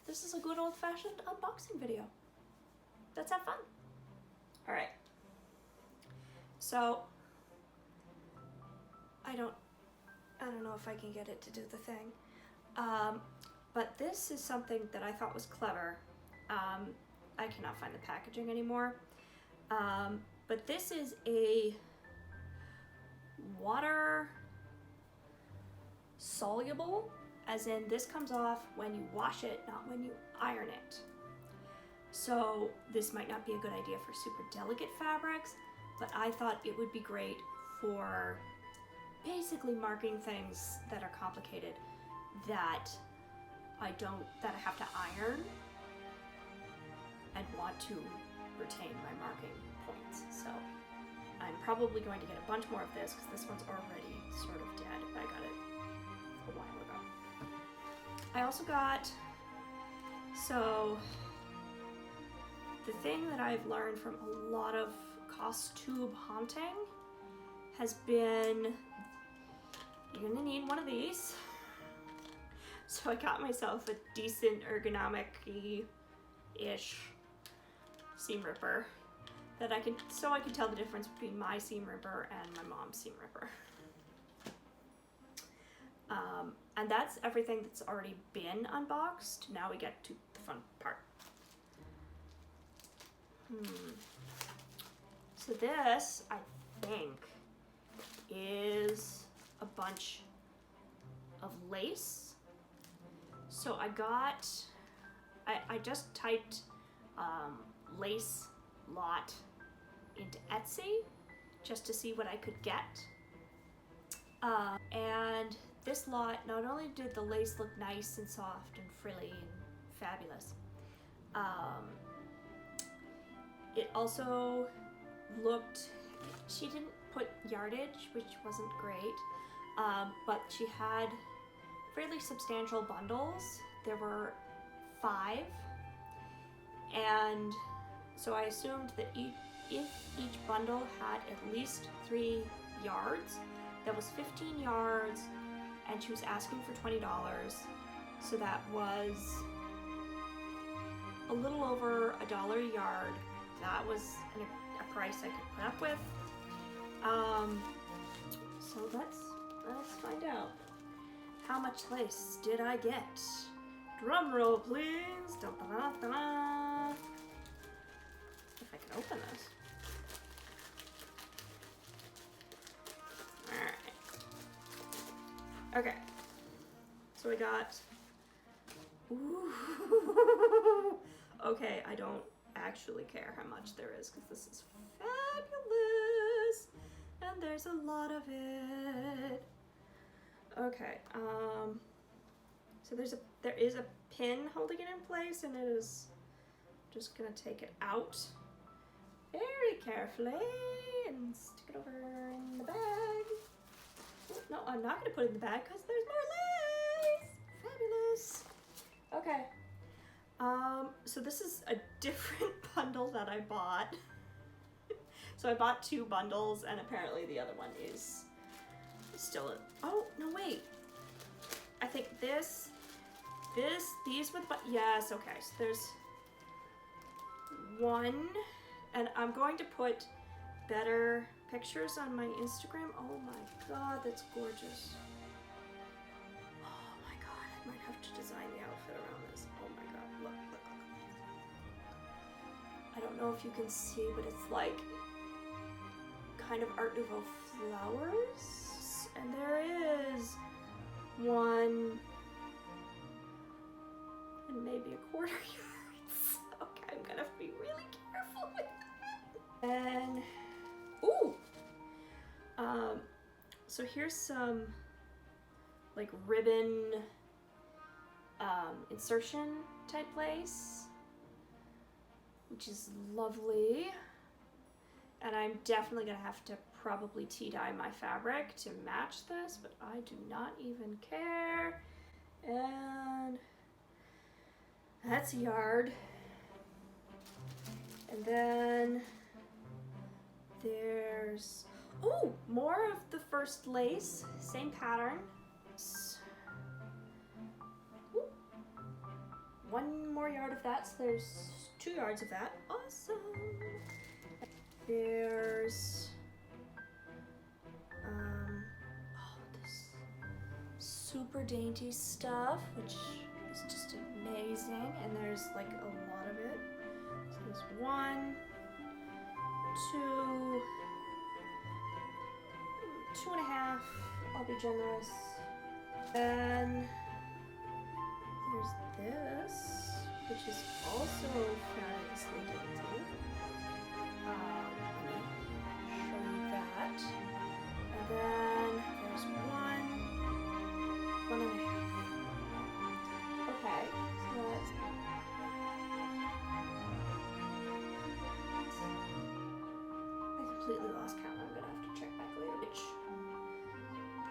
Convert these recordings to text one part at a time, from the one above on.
This is a good old-fashioned unboxing video. Let's have fun. All right. So I don't know if I can get it to do the thing. But this is something that I thought was clever. I cannot find the packaging anymore. But this is a water soluble, as in this comes off when you wash it, not when you iron it. So this might not be a good idea for super delicate fabrics, but I thought it would be great for basically marking things that are complicated that I have to iron and want to retain my marking points. So I'm probably going to get a bunch more of this because this one's already sort of dead. I got it a while ago. I also got, so the thing that I've learned from a lot of costume haunting has been, you're gonna need one of these. So I got myself a decent ergonomic-ish seam ripper that I can tell the difference between my seam ripper and my mom's seam ripper. And that's everything that's already been unboxed. Now we get to the fun part. So this, I think, is a bunch of lace. So I just typed lace lot into Etsy just to see what I could get. And this lot, not only did the lace look nice and soft and frilly and fabulous, it also looked, she didn't put yardage, which wasn't great, but she had fairly substantial bundles. There were 5, and so I assumed that if each bundle had at least 3 yards, that was 15 yards, and she was asking for $20, so that was a little over $1 a yard. That was a price I could put up with. So let's find out. How much lace did I get? Drum roll, please. Da-da-da-da-da. If I can open this. Alright. Okay. So we got... Ooh. Okay, I don't actually care how much there is because this is fabulous. And there's a lot of it. Okay, so there is a pin holding it in place, and it is just gonna take it out very carefully and stick it over in the bag. Oh, no, I'm not gonna put it in the bag because there's more lace. Fabulous. Okay, so this is a different bundle that I bought. So I bought 2 bundles, and apparently the other one is still oh no, wait, I think these with, but yes, okay, so there's 1, and I'm going to put better pictures on my Instagram. Oh my god, that's gorgeous. Oh my god, I might have to design the outfit around this. Oh my god, look. I don't know if you can see, but it's like kind of Art Nouveau flowers, and there is 1 and maybe 1/4 yards. Okay, I'm gonna be really careful with that. And ooh, so here's some like ribbon insertion type lace, which is lovely. And I'm definitely gonna have to probably tea dye my fabric to match this, but I do not even care. And that's a yard. And then there's, oh, more of the first lace, same pattern. Ooh. 1 more yard of that, so there's 2 yards of that. Awesome. There's this super dainty stuff, which is just amazing, and there's like a lot of it. So there's 1, 2, 2.5. I'll be generous. Then there's this, which is also fabulously dainty. Let me show you that. And then there's 1.5. Okay, so that's. I completely lost count. I'm gonna have to check back later. Which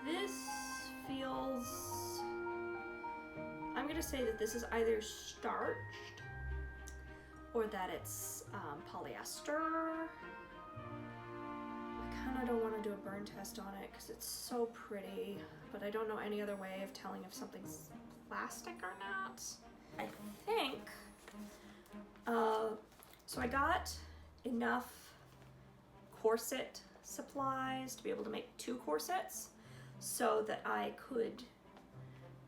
this feels. I'm gonna say that this is either starched or that it's polyester. I kind of don't want to do a burn test on it because it's so pretty, but I don't know any other way of telling if something's plastic or not. I think, so I got enough corset supplies to be able to make 2 corsets so that I could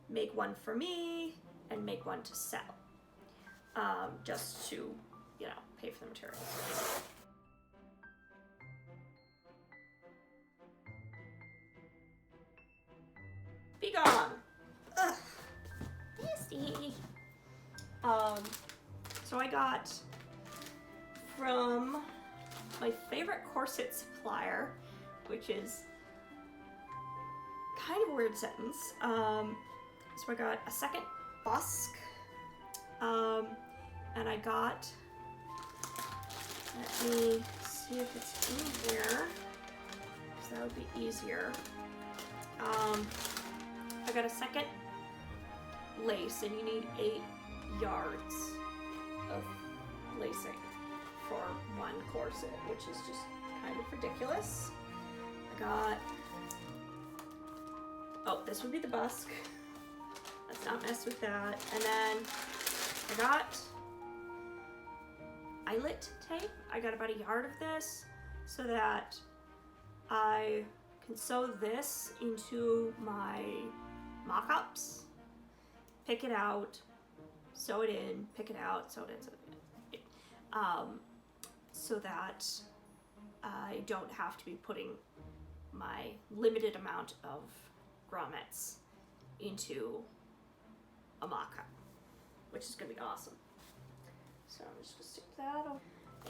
make one for me and make one to sell, just to, you know, pay for the materials. Be gone. Ugh. Nasty. So I got from my favorite corset supplier, which is kind of a weird sentence. So I got a second busk, and I got, let me see if it's in here, because that would be easier. I got a second lace, and you need 8 yards of lacing for 1 corset, which is just kind of ridiculous. I got, oh, this would be the busk. Let's not mess with that. And then I got eyelet tape. I got about a yard of this so that I can sew this into my mock-ups, pick it out, sew it in, pick it out, sew it in, sew it in. So that I don't have to be putting my limited amount of grommets into a mock-up, which is gonna be awesome. So I'm just gonna stick that on.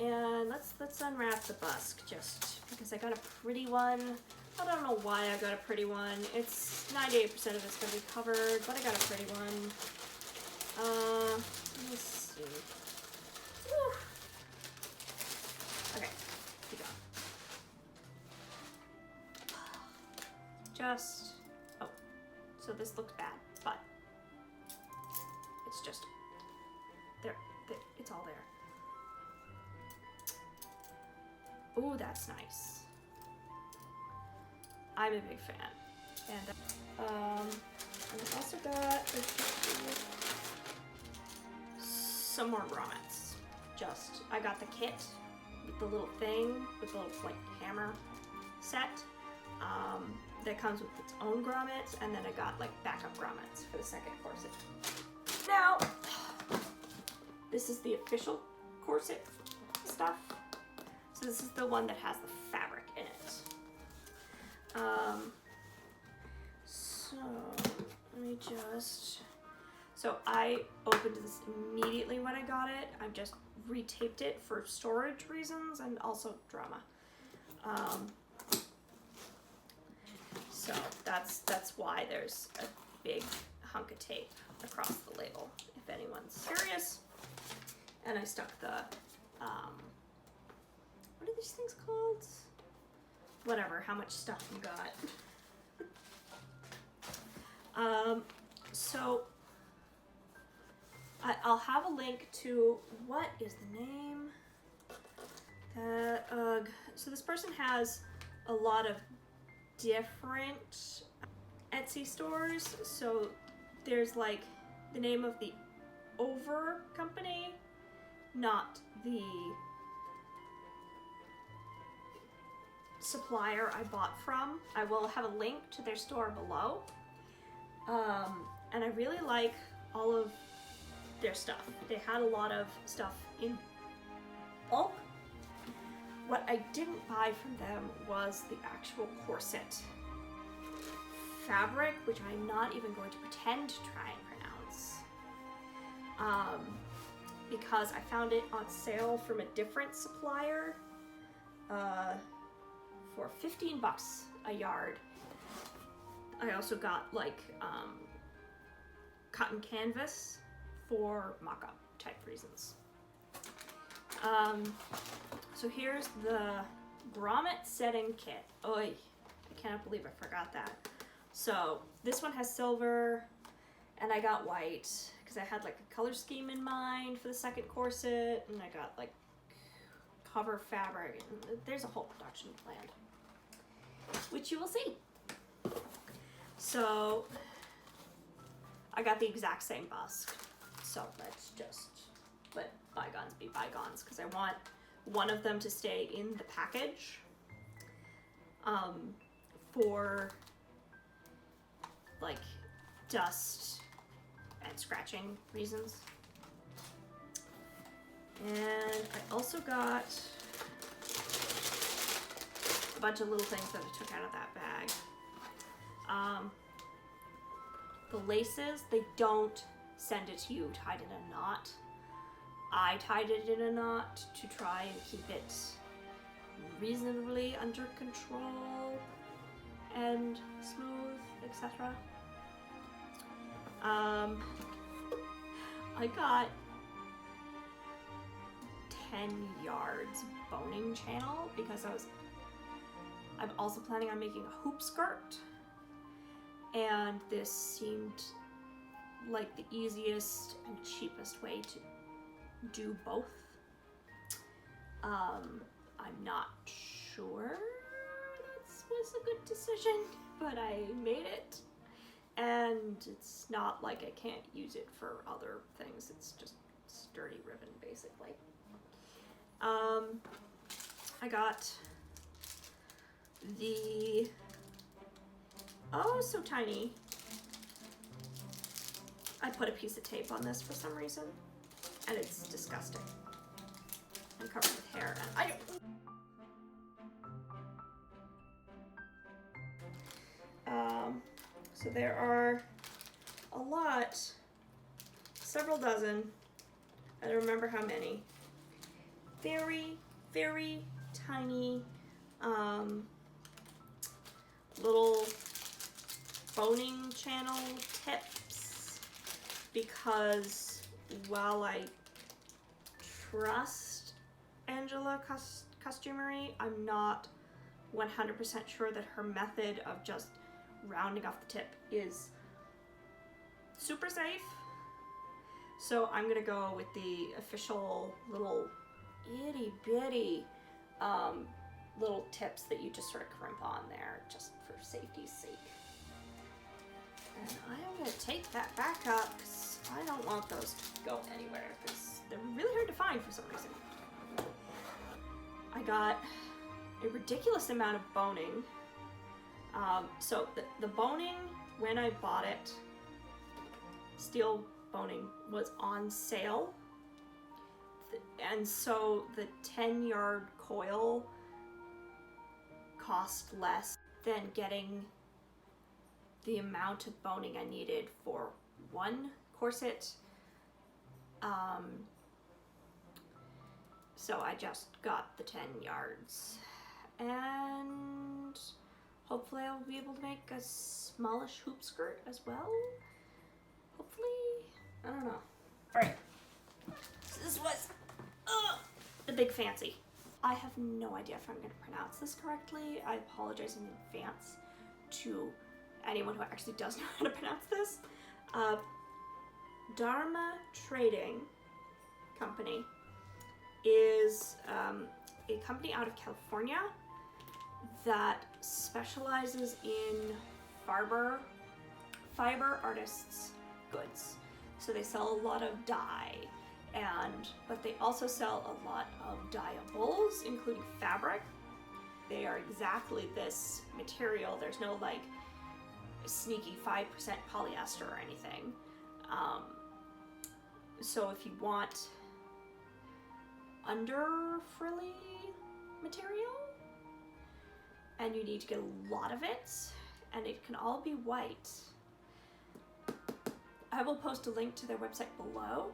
And let's unwrap the busk, just because I got a pretty one. I don't know why I got a pretty one. It's 98% of it's gonna be covered, but I got a pretty one. Let me see. Whew. Okay, keep going. Just, oh, so this looks bad, but it's just there, it's all there. Ooh, that's nice. I'm a big fan. And I also got some more grommets. Just, I got the kit with the little thing, with the little like hammer set. That comes with its own grommets, and then I got like backup grommets for the second corset. Now, this is the official corset stuff. So this is the one that has the fabric in it. So let me just, so I opened this immediately when I got it. I just retaped it for storage reasons and also drama. So that's why there's a big hunk of tape across the label, if anyone's curious. And I stuck the, what are these things called? Whatever, how much stuff you got. So I'll have a link to, what is the name? So this person has a lot of different Etsy stores. So there's like the name of the Over company, not the supplier I bought from. I will have a link to their store below. And I really like all of their stuff. They had a lot of stuff in bulk. What I didn't buy from them was the actual corset fabric, which I'm not even going to pretend to try and pronounce, because I found it on sale from a different supplier for 15 bucks a yard. I also got like cotton canvas for mock-up type reasons. So here's the grommet setting kit. Oy, I cannot believe I forgot that. So this one has silver, and I got white because I had like a color scheme in mind for the second corset, and I got like cover fabric, and there's a whole production planned, which you will see. So I got the exact same bust, so let's just let bygones be bygones, because I want one of them to stay in the package for like dust and scratching reasons. And I also got a bunch of little things that I took out of that bag. The laces, they don't send it to you tied in a knot. I tied it in a knot to try and keep it reasonably under control and smooth, etc. I got 10 yards boning channel because I'm also planning on making a hoop skirt, and this seemed like the easiest and cheapest way to do both. I'm not sure this was a good decision, but I made it, and it's not like I can't use it for other things. It's just sturdy ribbon, basically. I got the so tiny. I put a piece of tape on this for some reason, and it's disgusting. I'm covered with hair, and I don't. So there are a lot, several dozen. I don't remember how many. Very, very tiny little boning channel tips, because while I trust Angela Costumery, I'm not 100% sure that her method of just rounding off the tip is super safe. So I'm gonna go with the official little itty bitty little tips that you just sort of crimp on there just for safety's sake. And I'm gonna take that back up because I don't want those to go anywhere because they're really hard to find for some reason. I got a ridiculous amount of boning. So the boning, when I bought it, steel boning, was on sale. And so the 10-yard coil cost less than getting the amount of boning I needed for one corset. So I just got the 10 yards, and hopefully I'll be able to make a smallish hoop skirt as well. Hopefully, I don't know. All right, so this was the big fancy. I have no idea if I'm going to pronounce this correctly. I apologize in advance to anyone who actually does know how to pronounce this. Dharma Trading Company is a company out of California that specializes in fiber artists' goods. So they sell a lot of dye, but they also sell a lot of dyeables, including fabric. They are exactly this material. There's no like sneaky 5% polyester or anything. So if you want under frilly material and you need to get a lot of it, and it can all be white, I will post a link to their website below,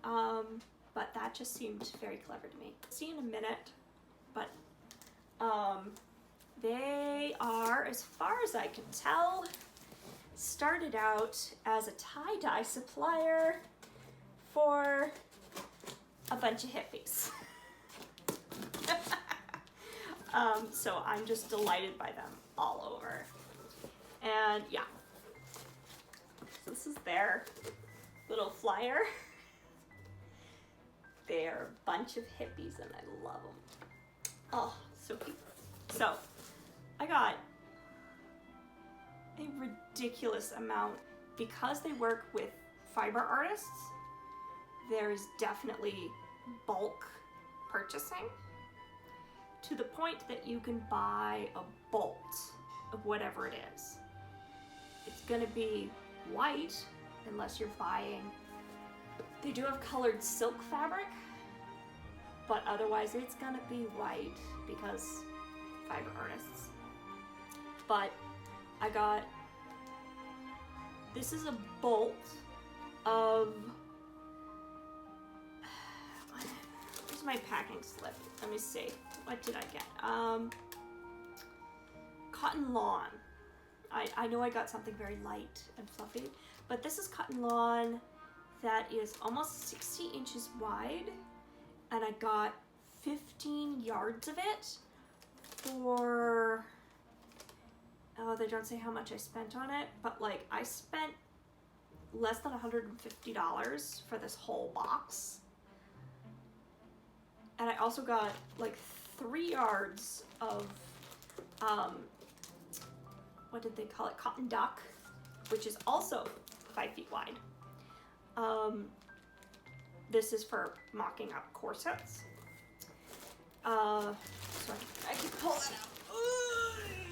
but that just seemed very clever to me. See in a minute, but they are, as far as I can tell, started out as a tie-dye supplier for a bunch of hippies. So I'm just delighted by them all over. And yeah, so this is their little flyer. They're a bunch of hippies and I love them. Oh, so cute. So I got a ridiculous amount. Because they work with fiber artists, there's definitely bulk purchasing, to the point that you can buy a bolt of whatever it is. It's gonna be white unless you're buying, they do have colored silk fabric, but otherwise it's gonna be white because fiber artists. But I got, this is a bolt of, where's my packing slip? Let me see, what did I get? Cotton lawn. I know I got something very light and fluffy, but this is cotton lawn that is almost 60 inches wide, and I got 15 yards of it for, oh, they don't say how much I spent on it, but like I spent less than $150 for this whole box. And I also got like 3 yards of, what did they call it? Cotton duck, which is also 5 feet wide. This is for mocking up corsets. So I can pull that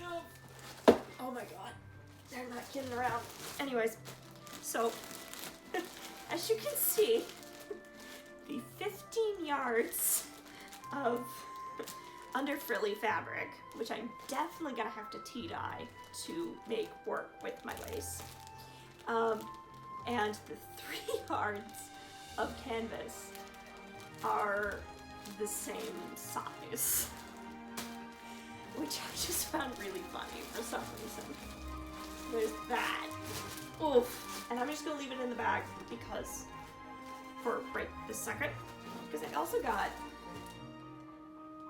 out. Oh my god, they're not getting around. Anyways, so as you can see, the 15 yards of under frilly fabric, which I'm definitely gonna have to tea dye to make work with my lace, and the 3 yards of canvas are the same size, which I just found really funny for some reason. There's that. Oof. And I'm just gonna leave it in the bag because, for right this second, because I also got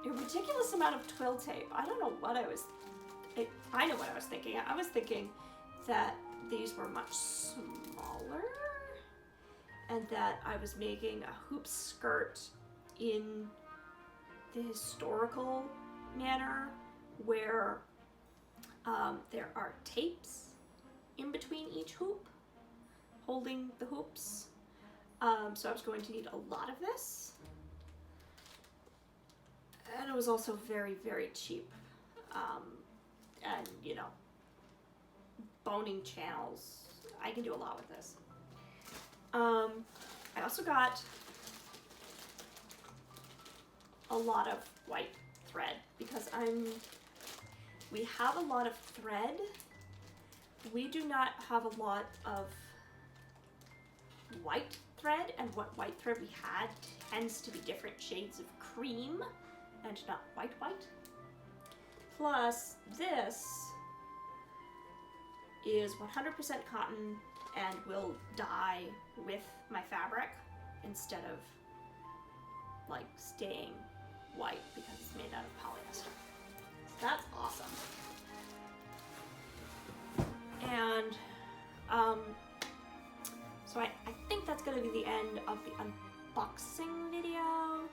a ridiculous amount of twill tape. I don't know what I was, I know what I was thinking. I was thinking that these were much smaller and that I was making a hoop skirt in the historical manner where there are tapes in between each hoop holding the hoops. So I was going to need a lot of this. And it was also very, very cheap. And, you know, boning channels. I can do a lot with this. I also got a lot of white thread because we have a lot of thread. We do not have a lot of white thread, and what white thread we had tends to be different shades of cream and not white. Plus, this is 100% cotton and will dye with my fabric instead of like staying white because it's made out of polyester. So that's awesome. And so I think that's gonna be the end of the unboxing video.